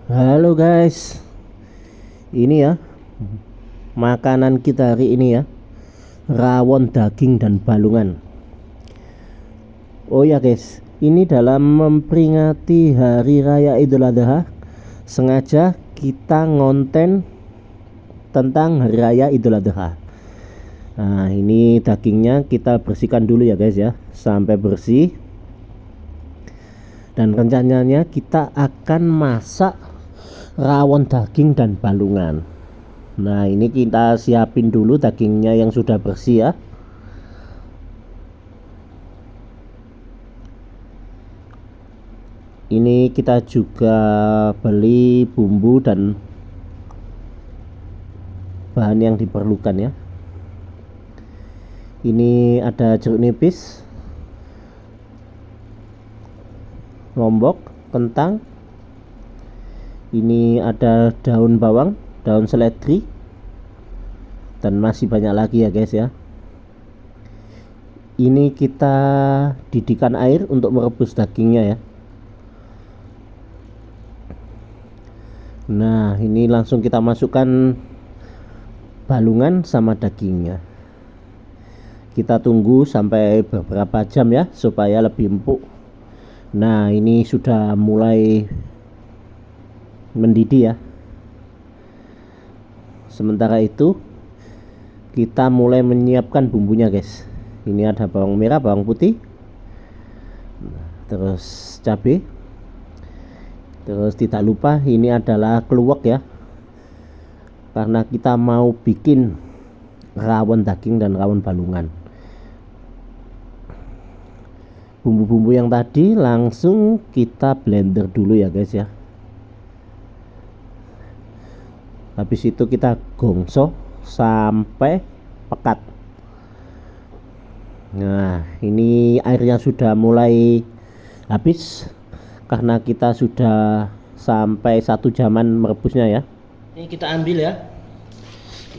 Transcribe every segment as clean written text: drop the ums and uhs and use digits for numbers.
Halo guys, ini ya makanan kita hari ini ya, rawon daging dan balungan. Oh ya guys, ini dalam memperingati Hari Raya Idul Adha, sengaja kita ngonten tentang Hari Raya Idul Adha. Nah ini dagingnya kita bersihkan dulu ya guys ya, sampai bersih. Dan rencananya kita akan masak rawon daging dan balungan. Nah ini kita siapin dulu dagingnya yang sudah bersih ya. Ini kita juga beli bumbu dan bahan yang diperlukan ya. Ini ada jeruk nipis, lombok, kentang. Ini ada daun bawang, daun seledri, dan masih banyak lagi ya guys ya. Ini kita didihkan air untuk merebus dagingnya ya. Nah ini langsung kita masukkan balungan sama dagingnya. Kita tunggu sampai beberapa jam ya, supaya lebih empuk. Nah ini sudah mulai mendidih ya. Sementara itu kita mulai menyiapkan bumbunya guys. Ini ada bawang merah, bawang putih, terus cabai, terus tidak lupa ini adalah keluak ya, karena kita mau bikin rawon daging dan rawon balungan. Bumbu-bumbu yang tadi langsung kita blender dulu ya guys ya. Habis itu kita gongso sampai pekat. Nah ini airnya sudah mulai habis karena kita sudah sampai 1 jaman merebusnya ya. Ini kita ambil ya,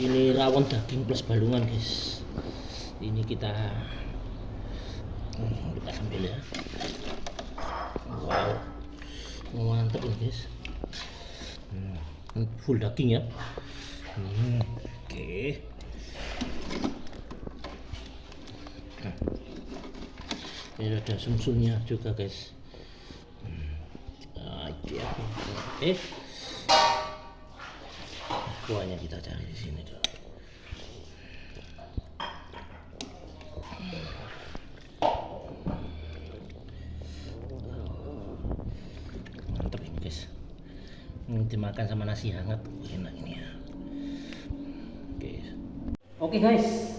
ini rawon daging plus balungan guys. Ini kita ambil ya. Wow, mantap loh guys. Full daging ya. Oke. Ini ada sumsumnya juga guys. Oke. Kuahnya kita cari di sini dulu. Mantap ini guys. Ini dimakan sama nasi hangat, enak ini ya. Oke guys,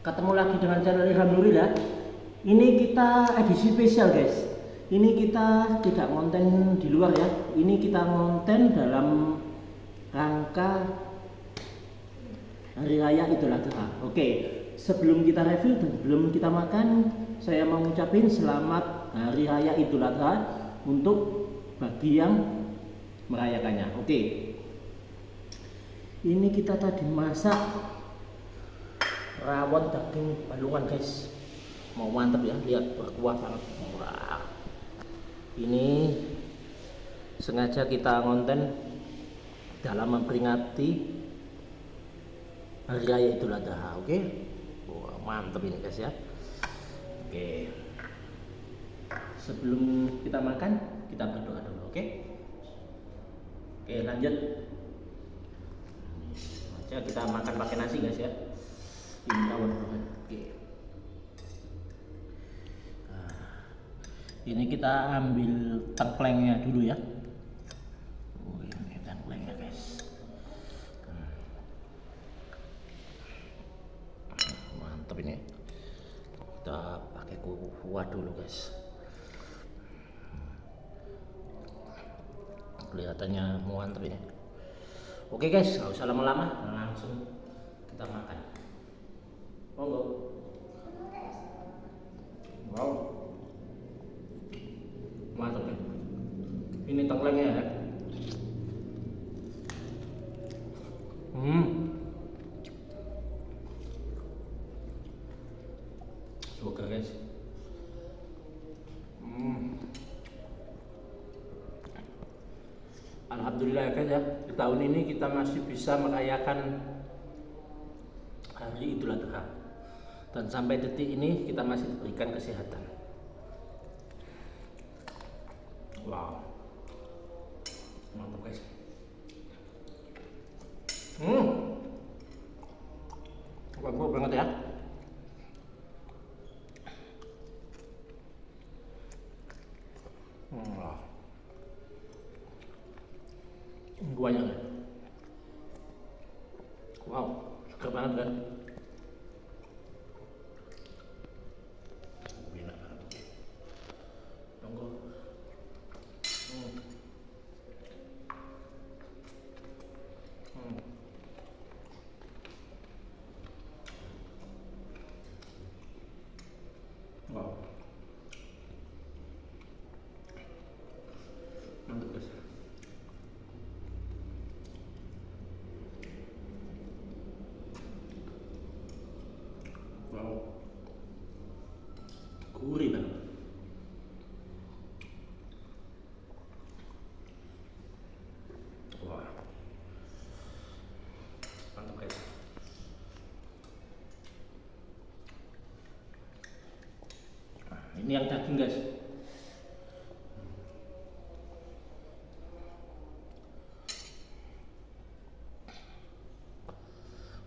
ketemu lagi dengan channel Ilham Nuril ya. Ini kita edisi spesial guys. Ini kita tidak konten di luar ya. Ini kita konten dalam rangka Hari Raya Idul Adha. Oke, sebelum kita review dan sebelum kita makan, saya mau ngucapin selamat Hari Raya Idul Adha untuk bagi yang merayakannya. Oke, ini kita tadi masak rawon daging balungan guys. Mau mantep ya, lihat berkuah banget. Wah, ini sengaja kita ngonten dalam memperingati Hari Raya Idul Adha. Oke, wah mantep ini guys ya. Oke, sebelum kita makan kita berdoa dulu. Oke, lanjut aja kita makan pakai nasi guys ya. Ini rawon. Oke. Ini kita ambil tengklengnya dulu ya. Oh, ini tengklengnya guys. Mantap ini. Kita pakai kuah dulu guys. Kelihatannya mantap ini. Oke guys, nggak usah lama-lama, langsung kita makan. Monggo. Wow. Mantap ya. Ini tengklengnya ya. Suka guys. Alhamdulillah ya guys ya, di tahun ini kita masih bisa merayakan hari Idul Adha, dan sampai detik ini kita masih diberikan kesehatan. Wow, mantap guys. Wangi banget ya. Wah, banyak ya. Wow, segar banget kan. Enak banget. Monggo. Hmm. Hmm. Wow, mantap guys. Wow, gurih banget. Wah, mantap guys. Nah, ini yang daging guys.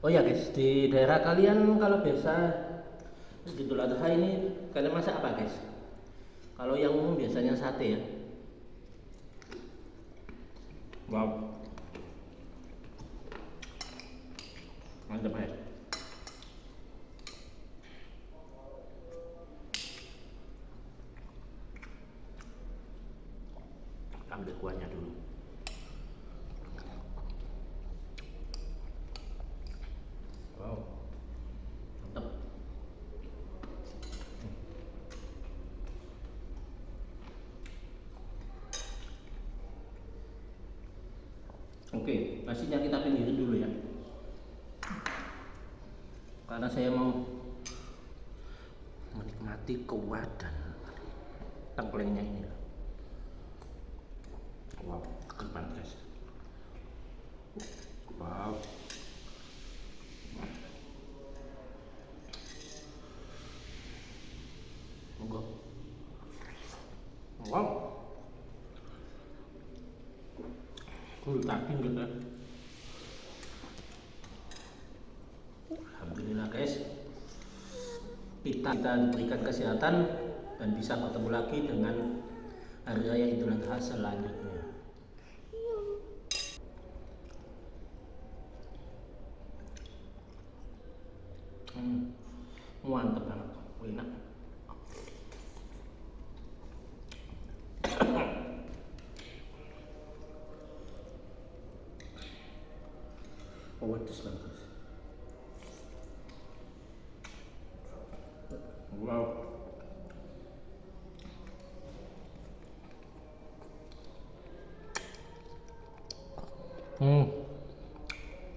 Oh ya guys, di daerah kalian kalau biasa Idul Adha ini kalian masak apa guys? Kalau yang umum biasanya sate ya. Wow, mantap ya. Ambil kuahnya dulu. Wow, mantap. Oke, nasinya kita pinggirin dulu ya, karena saya mau menikmati kuah dan tengklengnya ini. Wow, keren banget guys. Wow, monggo. Wow, daging gitu ya. Alhamdulillah guys, kita diberikan kesehatan dan bisa bertemu lagi dengan hari raya Idul Adha selanjutnya. Mantap banget, enak. Oh, pedes banget. Wow.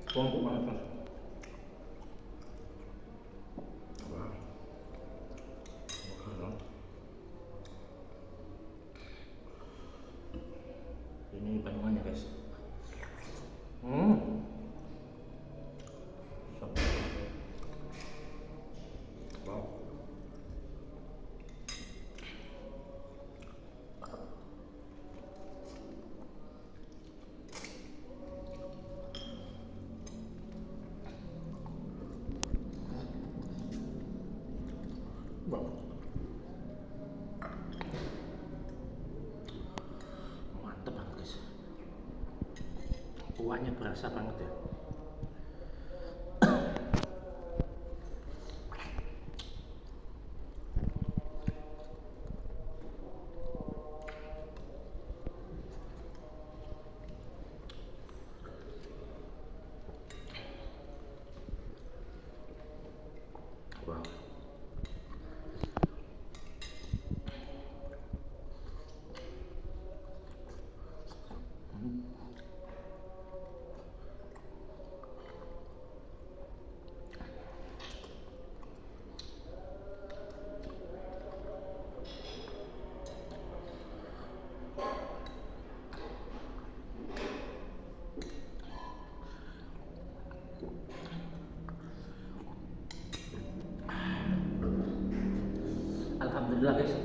Empuk banget mas. Wow. Wow. Ini bandungannya guys. So. Wow. Wow. Mantep banget guys. Kuahnya berasa banget ya. Wow. Alhamdulillah guys,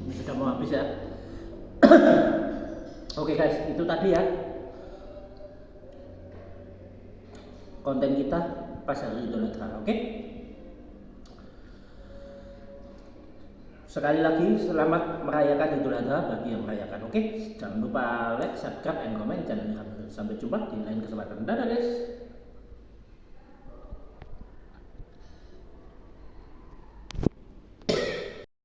ini sudah mau habis ya. Oke guys, itu tadi ya konten kita pas hari Idul Adha. Oke. Sekali lagi selamat merayakan Idul Adha bagi yang merayakan. Oke. Jangan lupa like, subscribe, and comment channel ini. Sampai jumpa di lain kesempatan. Dadah guys.